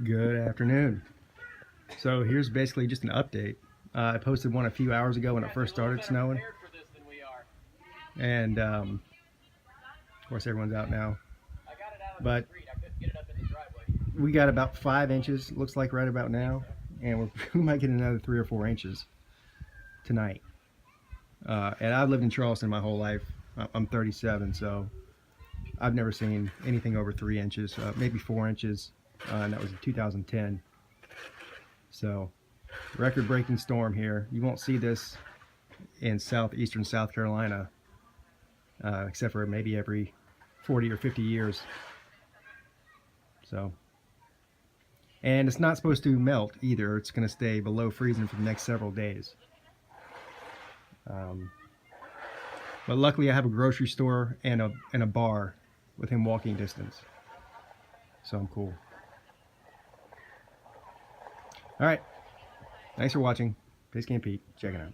Good afternoon. So here's basically just an update. I posted one a few hours ago when it first started snowing, and of course everyone's out now. But we got about 5 inches, looks like right about now, and we might get another 3 or 4 inches tonight. And I've lived in Charleston my whole life. I'm 37, so I've never seen anything over 3 inches, maybe 4 inches, and that was in 2010. So record-breaking storm here. You won't see this in southeastern South Carolina, except for maybe every 40 or 50 years. So, and it's not supposed to melt either. It's going to stay below freezing for the next several days. Um, but luckily, I have a grocery store and a bar within walking distance, so I'm cool. All right, thanks for watching. Pigskin Pete, checking out.